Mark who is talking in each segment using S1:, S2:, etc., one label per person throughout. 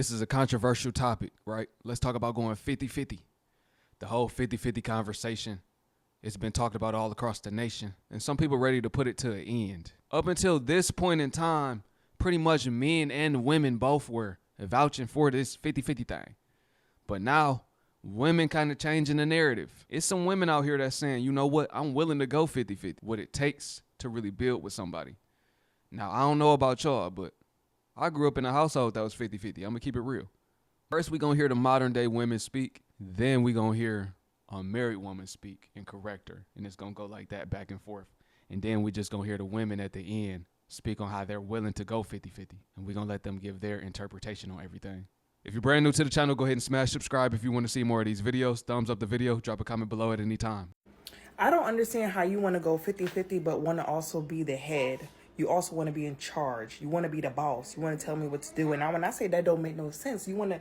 S1: This is a controversial topic, right? Let's talk about going 50-50. The whole 50-50 conversation, it's been talked about all across the nation, and some people ready to put it to an end. Up until this point in time, pretty much men and women both were vouching for this 50-50 thing. But now, women kind of changing the narrative. It's some women out here that's saying, you know what, I'm willing to go 50-50, what it takes to really build with somebody. Now, I don't know about y'all, but I grew up in a household that was 50-50. I'm going to keep it real. First, we going to hear the modern day women speak. Then we going to hear a married woman speak and correct her. And it's going to go like that back and forth. And then we just going to hear the women at the end speak on how they're willing to go 50-50. And we're going to let them give their interpretation on everything. If you're brand new to the channel, go ahead and smash subscribe if you want to see more of these videos. Thumbs up the video. Drop a comment below at any time.
S2: I don't understand how you want to go 50-50 but want to also be the head. You also want to be in charge. You want to be the boss. You want to tell me what to do. And now when I say that don't make no sense, you want to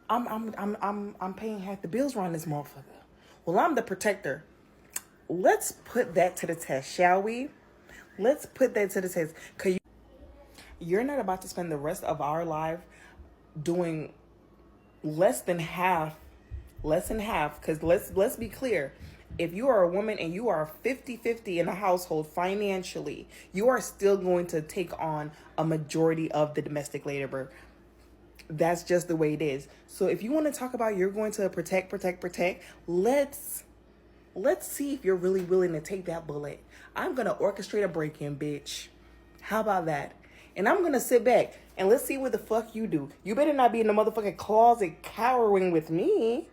S2: I'm paying half the bills around this motherfucker. Well, I'm the protector. Let's put that to the test, shall we? Let's put that to the test. Cause you're not about to spend the rest of our life doing less than half. Because let's be clear. If you are a woman and you are 50-50 in a household financially, you are still going to take on a majority of the domestic labor. That's just the way it is. So if you want to talk about you're going to protect, let's see if you're really willing to take that bullet. I'm going to orchestrate a break-in, bitch. How about that? And I'm going to sit back and let's see what the fuck you do. You better not be in the motherfucking closet cowering with me.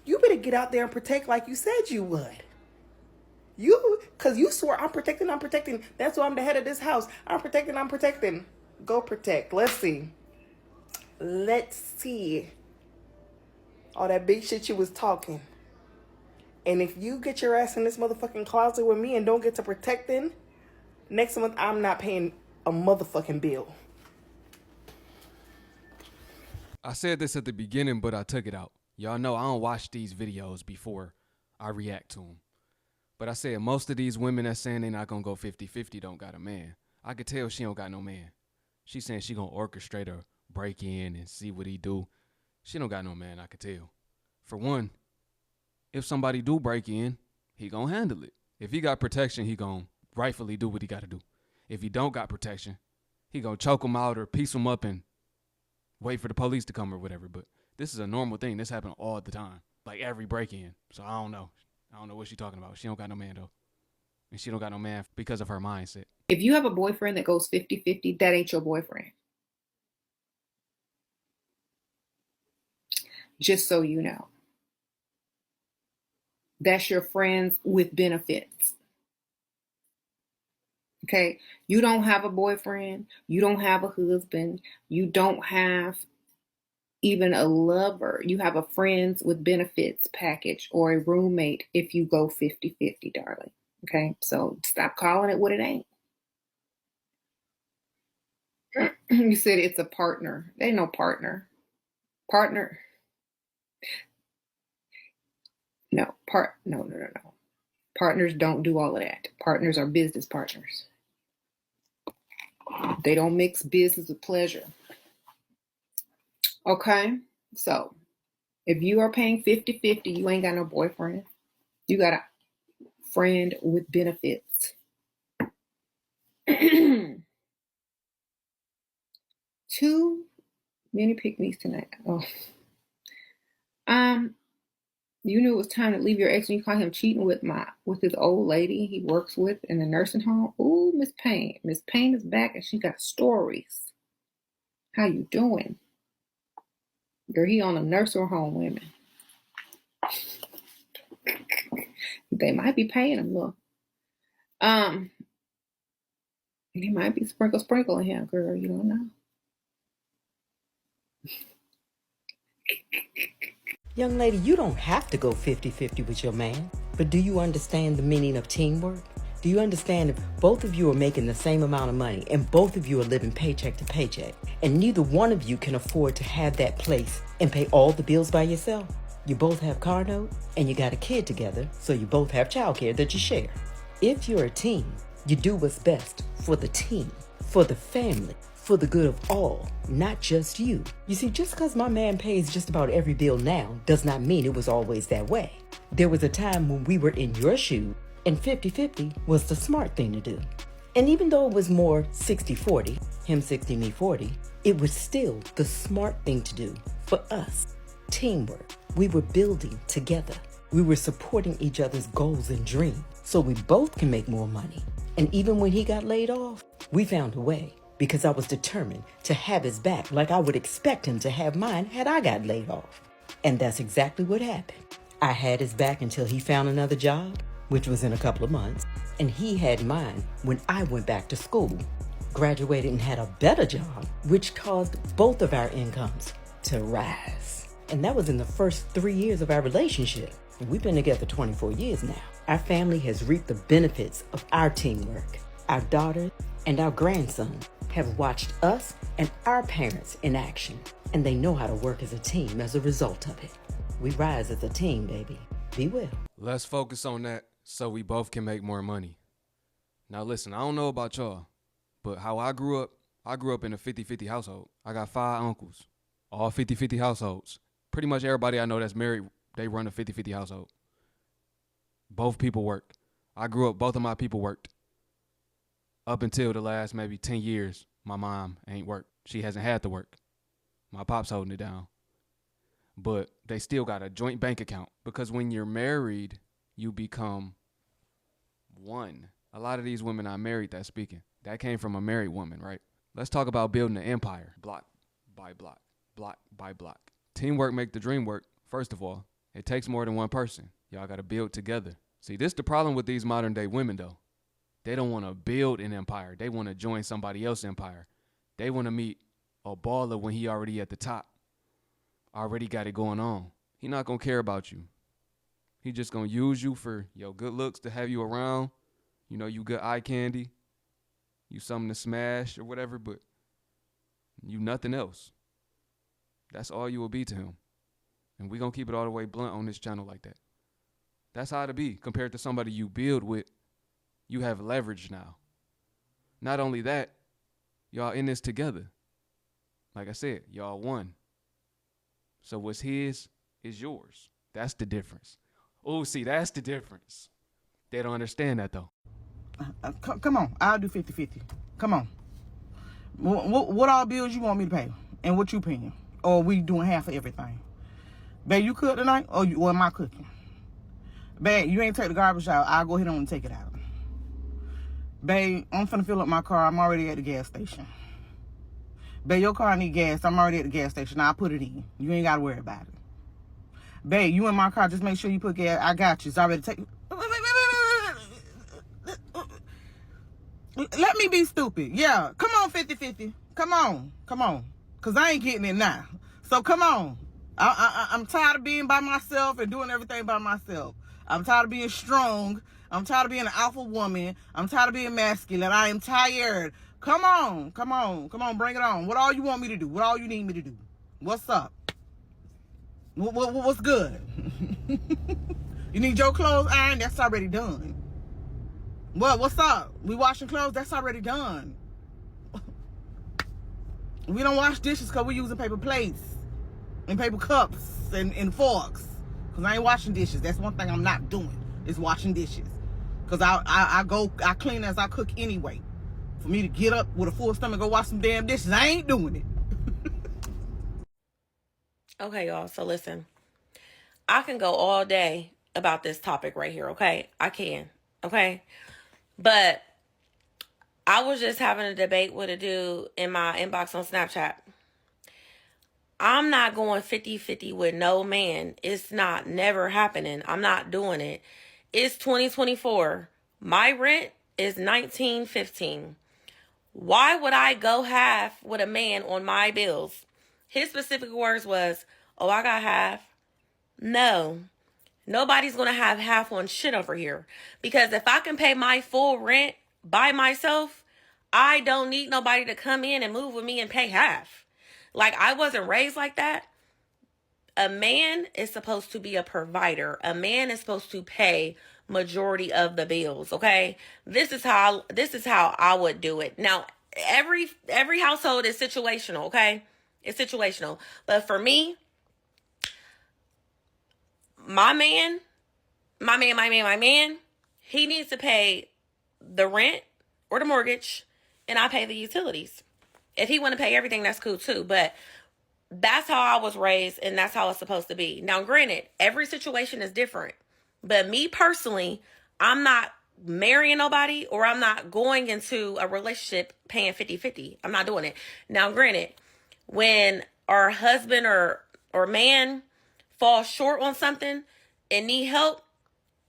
S2: You better get out there and protect like you said you would. Because you swore I'm protecting. That's why I'm the head of this house. I'm protecting. Go protect. Let's see. All that big shit you was talking. And if you get your ass in this motherfucking closet with me and don't get to protecting, next month I'm not paying a motherfucking bill.
S1: I said this at the beginning, but I took it out. Y'all know I don't watch these videos before I react to them. But I said most of these women that's saying they're not going to go 50-50 don't got a man. I could tell she don't got no man. She saying she going to orchestrate a break in and see what he do. She don't got no man, I could tell. For one, if somebody do break in, he going to handle it. If he got protection, he going to rightfully do what he got to do. If he don't got protection, he going to choke him out or piece him up and wait for the police to come or whatever. But this is a normal thing. This happens all the time. Like every break-in. So I don't know. I don't know what she's talking about. She don't got no man, though. And she don't got no man because of her mindset.
S3: If you have a boyfriend that goes 50-50, that ain't your boyfriend. Just so you know. That's your friends with benefits. Okay? You don't have a boyfriend. You don't have a husband. You don't have even a lover. You have a friends with benefits package or a roommate if you go 50-50, darling. Okay? So stop calling it what it ain't. You said it's a partner. There ain't no partner. Partner. No. Partners don't do all of that. Partners are business partners. They don't mix business with pleasure. Okay, so if you are paying 50-50, you ain't got no boyfriend. You got a friend with benefits. Too many pick-me's tonight. Oh. You knew it was time to leave your ex when you caught him cheating with his old lady he works with in the nursing home. Ooh, Miss Payne. Miss Payne is back and she got stories. How you doing? Girl, he on a nursing home women. They might be paying him, look. He might be sprinkling him, girl. You don't know.
S4: Young lady, you don't have to go 50-50 with your man, but do you understand the meaning of teamwork? Do you understand if both of you are making the same amount of money and both of you are living paycheck to paycheck and neither one of you can afford to have that place and pay all the bills by yourself? You both have car note and you got a kid together, so you both have childcare that you share. If you're a team, you do what's best for the team, for the family, for the good of all, not just you. You see, just because my man pays just about every bill now does not mean it was always that way. There was a time when we were in your shoes, and 50-50 was the smart thing to do. And even though it was more 60-40, him 60, me 40, it was still the smart thing to do for us. Teamwork. We were building together. We were supporting each other's goals and dreams so we both can make more money. And even when he got laid off, we found a way because I was determined to have his back like I would expect him to have mine had I got laid off. And that's exactly what happened. I had his back until he found another job, which was in a couple of months, and he had mine when I went back to school, graduated and had a better job, which caused both of our incomes to rise. And that was in the first 3 years of our relationship. We've been together 24 years now. Our family has reaped the benefits of our teamwork. Our daughter and our grandson have watched us and our parents in action, and they know how to work as a team as a result of it. We rise as a team, baby. Be well.
S1: Let's focus on that so we both can make more money. Now listen, I don't know about y'all, but how I grew up in a 50-50 household. I got 5 uncles, all 50-50 households. Pretty much everybody I know that's married, they run a 50-50 household. Both people work. I grew up, both of my people worked. Up until the last maybe 10 years, my mom ain't worked. She hasn't had to work. My pop's holding it down. But they still got a joint bank account because when you're married, you become one. A lot of these women I married that speaking, that came from a married woman, right? Let's talk about building an empire, block by block, block by block. Teamwork make the dream work. First of all, it takes more than one person. Y'all got to build together. See, this is the problem with these modern day women, though. They don't want to build an empire. They want to join somebody else's empire. They want to meet a baller when he already at the top. Already got it going on. He not going to care about you. He just going to use you for your good looks to have you around. You know, you good eye candy. You something to smash or whatever, but you nothing else. That's all you will be to him. And we going to keep it all the way blunt on this channel like that. That's how to be compared to somebody you build with. You have leverage now. Not only that, y'all in this together. Like I said, y'all one. So what's his is yours. That's the difference. Oh, see, that's the difference. They don't understand that, though.
S5: Come on, I'll do 50-50. Come on. What all bills you want me to pay? And what you paying? Or we doing half of everything? Babe, you cook tonight? Or am I cooking? Babe, you ain't take the garbage out. I'll go ahead on and take it out. Babe, I'm finna fill up my car. I'm already at the gas station. Babe, your car need gas. I'm already at the gas station. I'll put it in. You ain't got to worry about it. Babe, you in my car. Just make sure you put gas. I got you. It's already taken. Let me be stupid. Yeah. Come on, 50-50. Come on. Come on. Because I ain't getting it now. So come on. I'm tired of being by myself and doing everything by myself. I'm tired of being strong. I'm tired of being an alpha woman. I'm tired of being masculine. I am tired. Come on. Come on. Come on. Bring it on. What all you want me to do? What all you need me to do? What's up? What's good? You need your clothes ironed? That's already done. What's up? We washing clothes? That's already done. We don't wash dishes because we're using paper plates and paper cups and forks. Because I ain't washing dishes. That's one thing I'm not doing, is washing dishes. Because I clean as I cook anyway. For me to get up with a full stomach go wash some damn dishes, I ain't doing it.
S6: Okay, y'all, so listen. I can go all day about this topic right here, okay? I can, okay? But I was just having a debate with a dude in my inbox on Snapchat. I'm not going 50-50 with no man. It's not never happening. I'm not doing it. It's 2024. My rent is $19.15. Why would I go half with a man on my bills? His specific words was, oh, I got half. No, nobody's going to have half on shit over here. Because if I can pay my full rent by myself, I don't need nobody to come in and move with me and pay half. Like, I wasn't raised like that. A man is supposed to be a provider. A man is supposed to pay majority of the bills, okay? This is how I would do it. Now, Every household is situational, okay? It's situational. But for me, my man, he needs to pay the rent or the mortgage, and I pay the utilities. If he want to pay everything, that's cool too. But that's how I was raised, and that's how it's supposed to be. Now, granted, every situation is different. But me personally, I'm not marrying nobody, or I'm not going into a relationship paying 50-50. I'm not doing it. Now, granted, when our husband or man falls short on something and need help,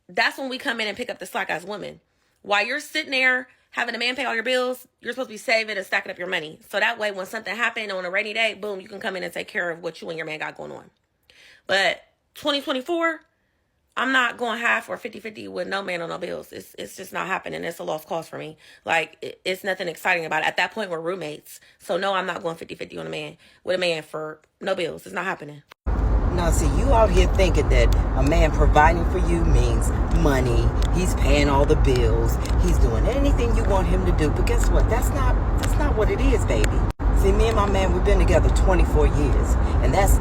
S6: that's when we come in and pick up the slack as women. While you're sitting there having a man pay all your bills, you're supposed to be saving and stacking up your money. So that way, when something happened on a rainy day, boom, you can come in and take care of what you and your man got going on. But 2024, I'm not going half or 50-50 with no man on no bills. It's just not happening. It's a lost cause for me. Like, it's nothing exciting about it. At that point, we're roommates. So, no, I'm not going 50-50 on with a man for no bills. It's not happening.
S4: Now, see, you out here thinking that a man providing for you means money. He's paying all the bills. He's doing anything you want him to do. But guess what? That's not what it is, baby. See, me and my man, we've been together 24 years. And that's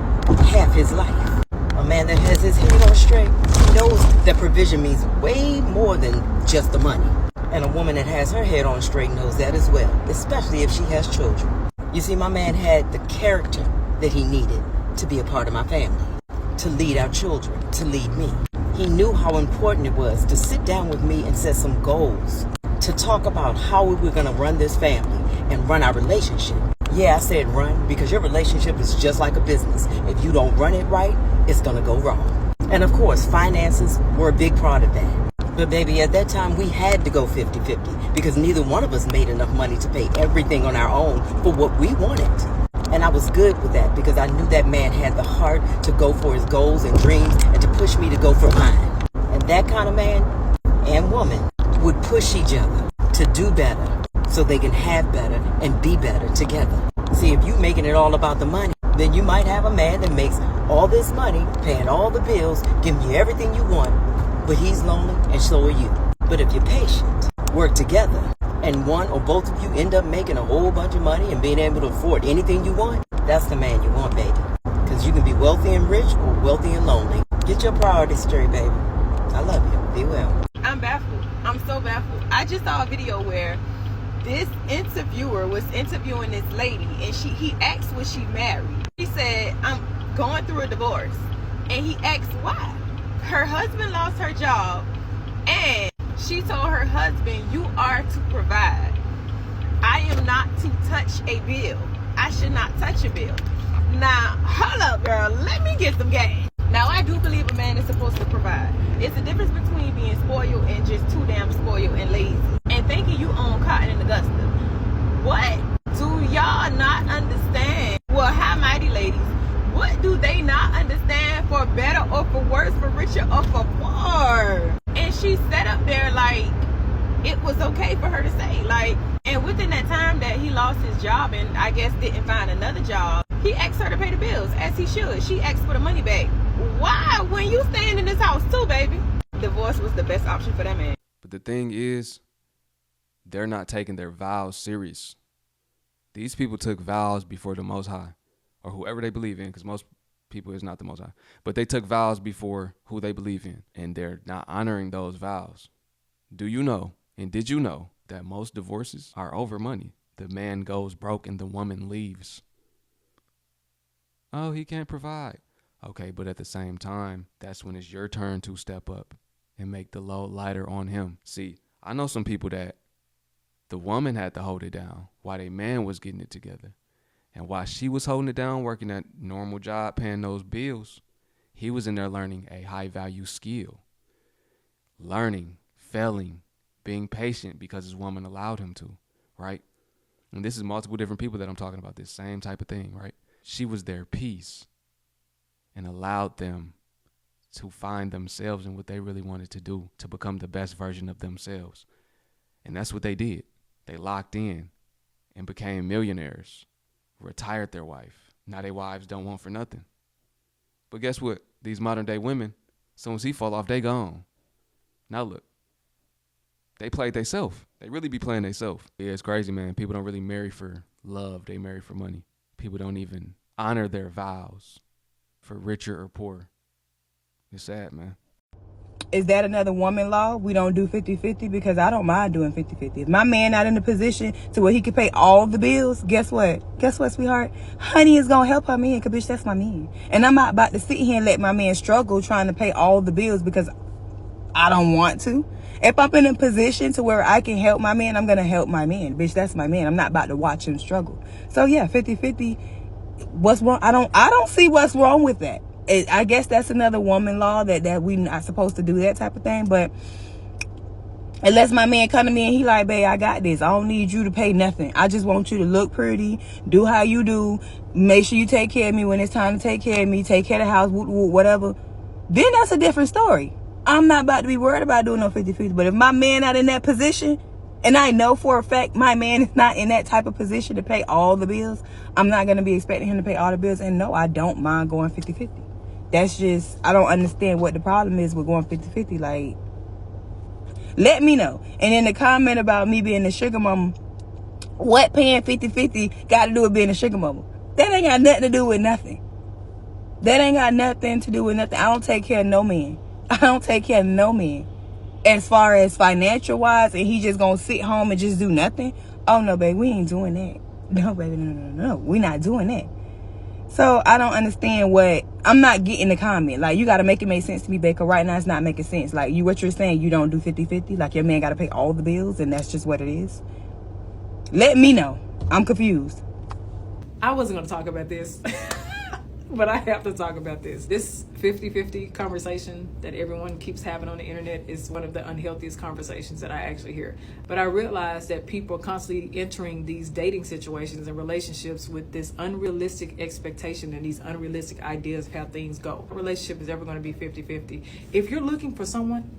S4: half his life. A man that has his head on straight, he knows that provision means way more than just the money. And a woman that has her head on straight knows that as well, especially if she has children. You see, my man had the character that he needed to be a part of my family, to lead our children, to lead me. He knew how important it was to sit down with me and set some goals, to talk about how we were going to run this family and run our relationship. Yeah, I said run because your relationship is just like a business. If you don't run it right, it's going to go wrong. And of course, finances were a big part of that. But baby, at that time, we had to go 50-50 because neither one of us made enough money to pay everything on our own for what we wanted. And I was good with that because I knew that man had the heart to go for his goals and dreams and to push me to go for mine. And that kind of man and woman would push each other to do better so they can have better and be better together. See, if you're making it all about the money, then you might have a man that makes all this money, paying all the bills, giving you everything you want, but he's lonely and so are you. But if you're patient, work together, and one or both of you end up making a whole bunch of money and being able to afford anything you want, that's the man you want, baby. Because you can be wealthy and rich or wealthy and lonely. Get your priorities straight, baby. I love you. Be well.
S7: I'm baffled. I'm so baffled. I just saw a video where this interviewer was interviewing this lady, and he asked was she married. He said, I'm going through a divorce. And he asked why. Her husband lost her job, and she told her husband, you are to provide. I am not to touch a bill. I should not touch a bill. Now, hold up, girl. Let me get some game. Now, I do believe a man is supposed to provide. It's the difference between being spoiled and just too damn spoiled and lazy. And thinking you own Cotton and Augusta. What do y'all not understand? Well, hi, mighty ladies. What do they not understand for better or for worse, for richer or for poor? And she sat up there like it was okay for her to say. Like, and within that time that he lost his job and I guess didn't find another job, he asked her to pay the bills, as he should. She asked for the money back. Why? When you staying in this house too, baby? Divorce was the best option for that man.
S1: But the thing is, they're not taking their vows serious. These people took vows before the Most High, or whoever they believe in, because most people is not the Most High. But they took vows before who they believe in, and they're not honoring those vows. Do you know, and did you know, that most divorces are over money? The man goes broke and the woman leaves. Oh, he can't provide. Okay, but at the same time, that's when it's your turn to step up and make the load lighter on him. See, I know some people that the woman had to hold it down while their man was getting it together. And while she was holding it down, working that normal job, paying those bills, he was in there learning a high-value skill. Learning, failing, being patient because his woman allowed him to, right? And this is multiple different people that I'm talking about, this same type of thing, right? She was their peace and allowed them to find themselves in what they really wanted to do, to become the best version of themselves. And that's what they did. They locked in and became millionaires, retired their wife. Now their wives don't want for nothing. But guess what? These modern day women, as soon as he fall off, they gone. Now look, they played themselves. They really be playing themselves. Yeah, it's crazy, man. People don't really marry for love. They marry for money. People don't even honor their vows for richer or poor. It's sad, man.
S5: Is that another woman law? We don't do 50-50? Because I don't mind doing 50-50. If my man not in a position to where he can pay all the bills, guess what? Guess what, sweetheart? Honey is going to help her man, because, bitch, that's my man. And I'm not about to sit here and let my man struggle trying to pay all the bills because I don't want to. If I'm in a position to where I can help my man, I'm going to help my man. Bitch, that's my man. I'm not about to watch him struggle. So, yeah, 50-50. What's wrong? I don't see what's wrong with that. I guess that's another woman law that we not supposed to do that type of thing. But unless my man come to me and he like, babe, I got this. I don't need you to pay nothing. I just want you to look pretty, do how you do, make sure you take care of me when it's time to take care of me, take care of the house, whatever. Then that's a different story. I'm not about to be worried about doing no 50-50. But if my man not in that position, and I know for a fact my man is not in that type of position to pay all the bills, I'm not going to be expecting him to pay all the bills. And no, I don't mind going 50-50. That's just, I don't understand what the problem is with going 50-50. Like, let me know. And in the comment about me being a sugar mama, what paying 50-50 got to do with being a sugar mama? That ain't got nothing to do with nothing. That ain't got nothing to do with nothing. I don't take care of no man. I don't take care of no man. As far as financial wise, and he just gonna sit home and just do nothing. Oh no, baby, we ain't doing that. No, baby, no. We not doing that. So I don't understand I'm not getting the comment. Like, you got to make it make sense to me, Baker. Right now, it's not making sense. Like, what you're saying, you don't do 50-50. Like, your man got to pay all the bills, and that's just what it is. Let me know. I'm confused.
S8: I wasn't going to talk about this, but I have to talk about this. This 50-50 conversation that everyone keeps having on the internet is one of the unhealthiest conversations that I actually hear. But I realize that people are constantly entering these dating situations and relationships with this unrealistic expectation and these unrealistic ideas of how things go. A relationship is ever going to be 50-50. If you're looking for someone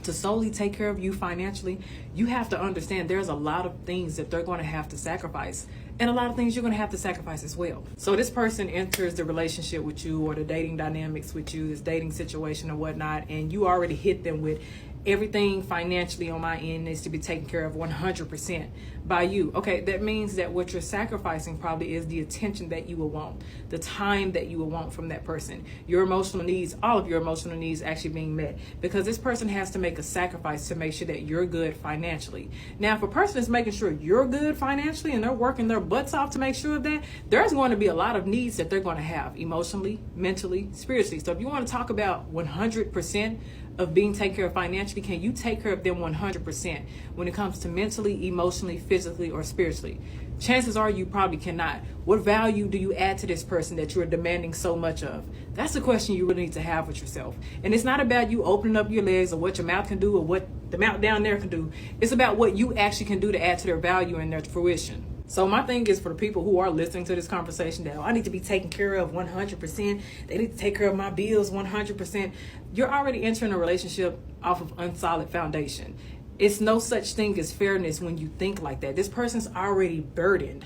S8: to solely take care of you financially, you have to understand there's a lot of things that they're going to have to sacrifice, and a lot of things you're going to have to sacrifice as well. So this person enters the relationship with you, or the dating dynamics with you, this dating situation or whatnot, and you already hit them with everything financially on my end needs to be taken care of 100% by you. Okay, that means that what you're sacrificing probably is the attention that you will want, the time that you will want from that person, your emotional needs, all of your emotional needs actually being met, because this person has to make a sacrifice to make sure that you're good financially. Now, if a person is making sure you're good financially and they're working their butts off to make sure of that, there's going to be a lot of needs that they're going to have emotionally, mentally, spiritually. So if you want to talk about 100% of being taken care of financially, can you take care of them 100% when it comes to mentally, emotionally, physically, or spiritually? Chances are you probably cannot. What value do you add to this person that you are demanding so much of? That's the question you really need to have with yourself. And it's not about you opening up your legs or what your mouth can do or what the mouth down there can do. It's about what you actually can do to add to their value and their fruition. So my thing is, for the people who are listening to this conversation, that I need to be taken care of 100%. They need to take care of my bills 100%. You're already entering a relationship off of unsolid foundation. It's no such thing as fairness when you think like that. This person's already burdened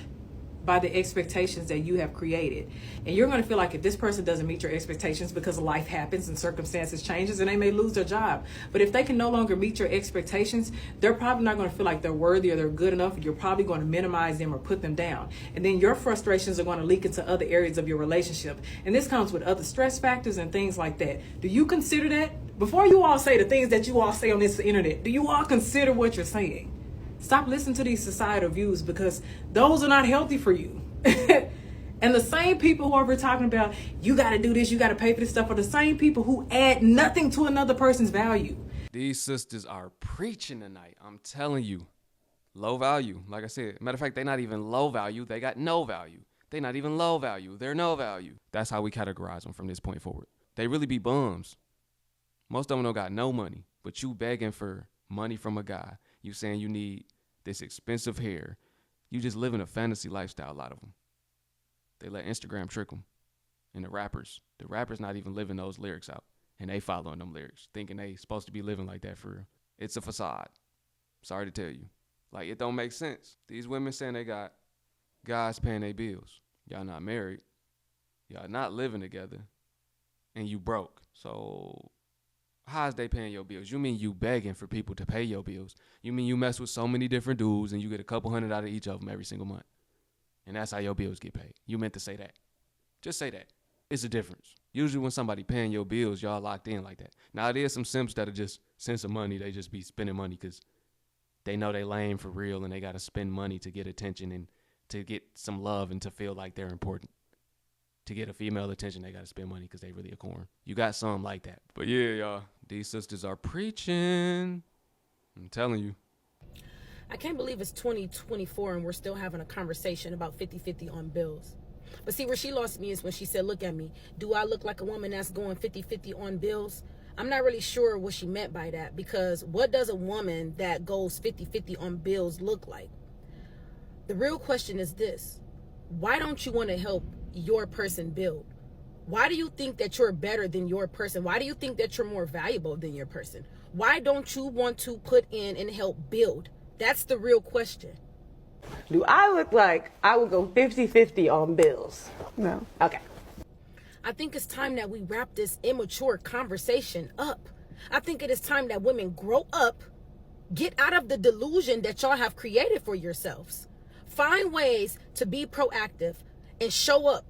S8: by the expectations that you have created. And you're going to feel like if this person doesn't meet your expectations, because life happens and circumstances changes and they may lose their job. But if they can no longer meet your expectations, they're probably not going to feel like they're worthy or they're good enough. You're probably going to minimize them or put them down. And then your frustrations are going to leak into other areas of your relationship. And this comes with other stress factors and things like that. Do you consider that? Before you all say the things that you all say on this internet, do you all consider what you're saying? Stop listening to these societal views, because those are not healthy for you. And the same people who are over talking about you got to do this, you got to pay for this stuff, are the same people who add nothing to another person's value.
S1: These sisters are preaching tonight. I'm telling you. Low value. Like I said, matter of fact, they're not even low value. They got no value. They're not even low value. They're no value. That's how we categorize them from this point forward. They really be bums. Most of them don't got no money, but you begging for money from a guy. You saying you need this expensive hair. You just living a fantasy lifestyle, a lot of them. They let Instagram trick them. And the rappers not even living those lyrics out. And they following them lyrics, thinking they supposed to be living like that for real. It's a facade. Sorry to tell you. Like, it don't make sense. These women saying they got guys paying their bills. Y'all not married. Y'all not living together. And you broke. So How's they paying your bills? You mean you begging for people to pay your bills? You mean you mess with so many different dudes and you get a couple hundred out of each of them every single month? And that's how your bills get paid. You meant to say that. Just say that. It's a difference. Usually when somebody paying your bills, y'all locked in like that. Now, there's some simps that are just send some money. They just be spending money because they know they lame for real and they got to spend money to get attention and to get some love and to feel like they're important. To get a female attention, they got to spend money because they really a corn. You got some like that. But yeah, y'all, these sisters are preaching. I'm telling you.
S9: I can't believe it's 2024 and we're still having a conversation about 50-50 on bills. But see, where she lost me is when she said, look at me. Do I look like a woman that's going 50-50 on bills? I'm not really sure what she meant by that, because what does a woman that goes 50-50 on bills look like? The real question is this. Why don't you want to help your person build? Why do you think that you're better than your person? Why do you think that you're more valuable than your person? Why don't you want to put in and help build? That's the real question.
S10: Do I look like I would go 50-50 on bills?
S7: No.
S10: Okay.
S9: I think it's time that we wrap this immature conversation up. I think it is time that women grow up, get out of the delusion that y'all have created for yourselves. Find ways to be proactive and show up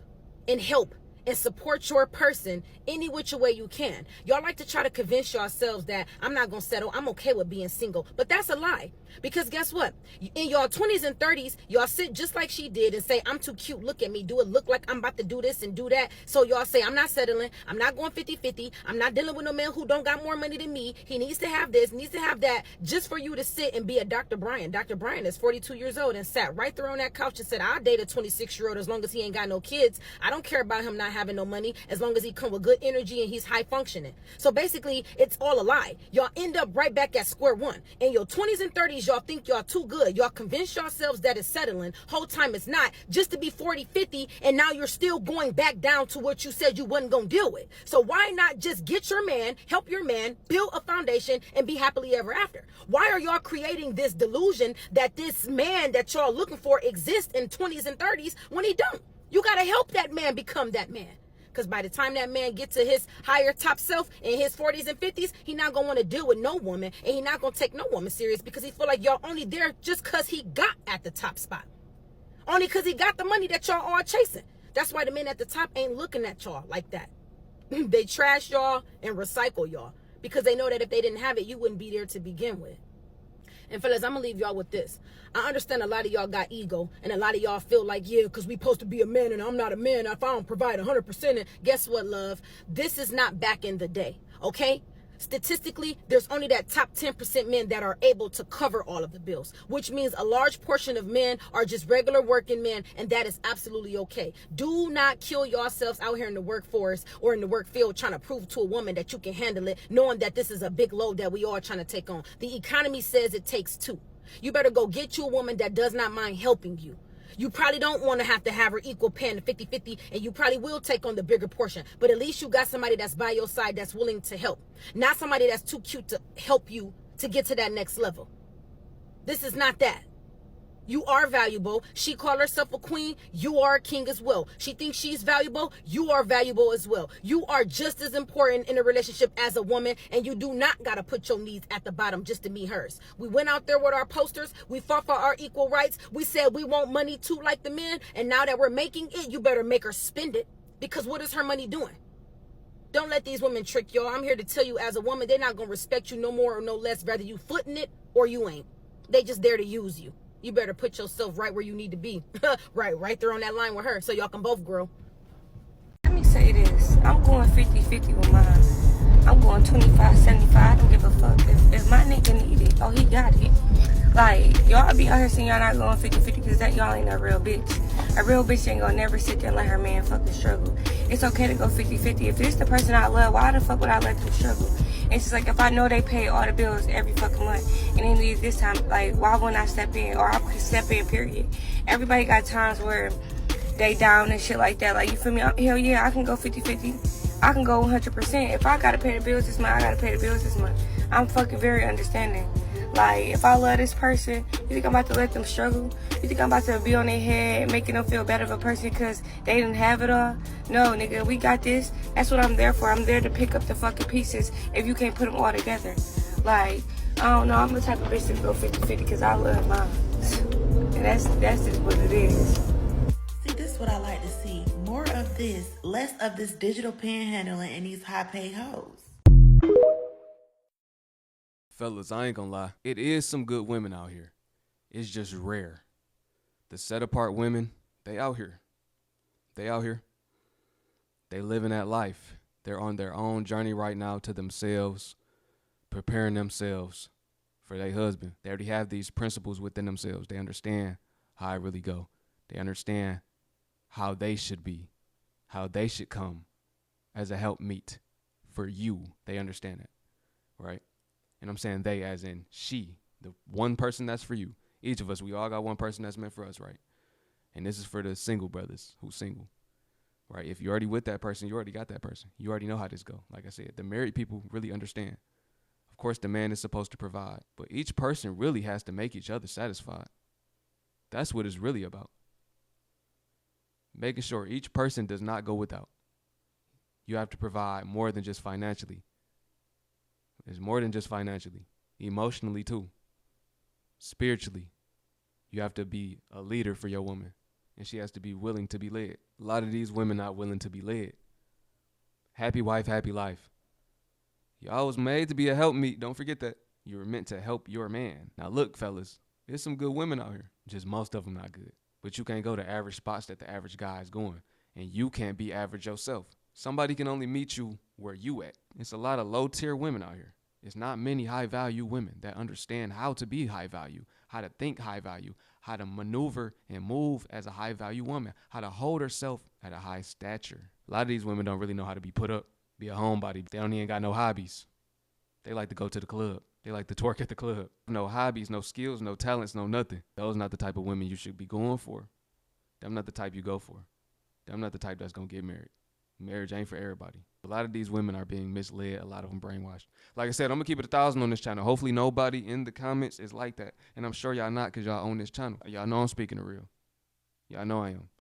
S9: and help and support your person any which way you can. Y'all like to try to convince yourselves that I'm not gonna settle, I'm okay with being single. But that's a lie. Because guess what? In y'all 20s and 30s, y'all sit just like she did and say, I'm too cute, look at me. Do it look like I'm about to do this and do that? So y'all say, I'm not settling, I'm not going 50-50, I'm not dealing with no man who don't got more money than me. He needs to have this, needs to have that, just for you to sit and be a Dr. Brian. Dr. Brian is 42 years old and sat right there on that couch and said, I'll date a 26-year-old as long as he ain't got no kids. I don't care about him not having no money as long as he come with good energy and he's high functioning. So basically, it's all a lie. Y'all end up right back at square one. In your 20s and 30s, y'all think y'all too good. Y'all convince yourselves that it's settling. Whole time it's not. Just to be 40-50, and now you're still going back down to what you said you wasn't gonna deal with. So why not just get your man, help your man, build a foundation, and be happily ever after? Why are y'all creating this delusion that this man that y'all looking for exists in 20s and 30s when he don't? You gotta help that man become that man. Because by the time that man gets to his higher top self in his 40s and 50s, he not going to want to deal with no woman, and he not going to take no woman serious because he feel like y'all only there just because he got at the top spot. Only because he got the money that y'all are chasing. That's why the men at the top ain't looking at y'all like that. They trash y'all and recycle y'all because they know that if they didn't have it, you wouldn't be there to begin with. And fellas, I'm going to leave y'all with this. I understand a lot of y'all got ego, and a lot of y'all feel like, yeah, because we supposed to be a man, and I'm not a man if I don't provide 100%. And guess what, love? This is not back in the day, okay? Statistically, there's only that top 10% men that are able to cover all of the bills, which means a large portion of men are just regular working men, and that is absolutely okay. Do not kill yourselves out here in the workforce or in the work field trying to prove to a woman that you can handle it, knowing that this is a big load that we all trying to take on. The economy says it takes two. You better go get you a woman that does not mind helping you. You probably don't want to have her equal paying the 50-50, and you probably will take on the bigger portion. But at least you got somebody that's by your side that's willing to help. Not somebody that's too cute to help you to get to that next level. This is not that. You are valuable. She called herself a queen. You are a king as well. She thinks she's valuable. You are valuable as well. You are just as important in a relationship as a woman, and you do not got to put your needs at the bottom just to meet hers. We went out there with our posters. We fought for our equal rights. We said we want money too like the men, and now that we're making it, you better make her spend it, because what is her money doing? Don't let these women trick y'all. I'm here to tell you, as a woman, they're not going to respect you no more or no less, whether you footing it or you ain't. They just there to use you. You better put yourself right where you need to be. right there on that line with her, so y'all can both grow.
S11: Let me say this. I'm going 50-50 with mine. I'm going 25-75. I don't give a fuck. If my nigga need it, oh, he got it. Like, y'all be out here saying y'all not going 50-50 because that y'all ain't a real bitch. A real bitch ain't gonna never sit there and let her man fucking struggle. It's okay to go 50-50. If this the person I love, why the fuck would I let them struggle? It's just like, if I know they pay all the bills every fucking month and they leave this time, like, why wouldn't I step in? Or I could step in, period. Everybody got times where they down and shit like that. Like, you feel me? Hell yeah, I can go 50-50. I can go 100%. If I gotta pay the bills this month, I gotta pay the bills this month. I'm fucking very understanding. Like, if I love this person, you think I'm about to let them struggle? You think I'm about to be on their head, making them feel better of a person because they didn't have it all? No, nigga, we got this. That's what I'm there for. I'm there to pick up the fucking pieces if you can't put them all together. Like, I don't know. I'm the type of bitch to go 50-50 because I love mine. And that's just what it is.
S12: See, this is what I like to see. More of this, less of this digital panhandling and these high-paid hoes.
S1: Fellas, I ain't gonna lie. It is some good women out here. It's just rare. The set apart women, they out here. They out here. They living that life. They're on their own journey right now to themselves, preparing themselves for their husband. They already have these principles within themselves. They understand how it really go. They understand how they should be, how they should come as a helpmeet for you. They understand it, right? And I'm saying they as in she, the one person that's for you. Each of us, we all got one person that's meant for us, right? And this is for the single brothers who's single, right? If you're already with that person, you already got that person. You already know how this go. Like I said, the married people really understand. Of course, the man is supposed to provide, but each person really has to make each other satisfied. That's what it's really about. Making sure each person does not go without. You have to provide more than just financially. It's more than just financially, emotionally too, spiritually. You have to be a leader for your woman, and she has to be willing to be led. A lot of these women not willing to be led. Happy wife, happy life. Y'all was made to be a helpmeet. Don't forget that. You were meant to help your man. Now look, fellas, there's some good women out here. Just most of them not good. But you can't go to average spots that the average guy is going, and you can't be average yourself. Somebody can only meet you where you at. It's a lot of low-tier women out here. It's not many high-value women that understand how to be high-value, how to think high-value, how to maneuver and move as a high-value woman, how to hold herself at a high stature. A lot of these women don't really know how to be put up, be a homebody. They don't even got no hobbies. They like to go to the club. They like to twerk at the club. No hobbies, no skills, no talents, no nothing. Those not the type of women you should be going for. Them not the type you go for. Them not the type that's going to get married. Marriage ain't for everybody. A lot of these women are being misled. A lot of them brainwashed. Like I said, I'm going to keep it 1,000 on this channel. Hopefully nobody in the comments is like that. And I'm sure y'all not because y'all own this channel. Y'all know I'm speaking the real. Y'all know I am.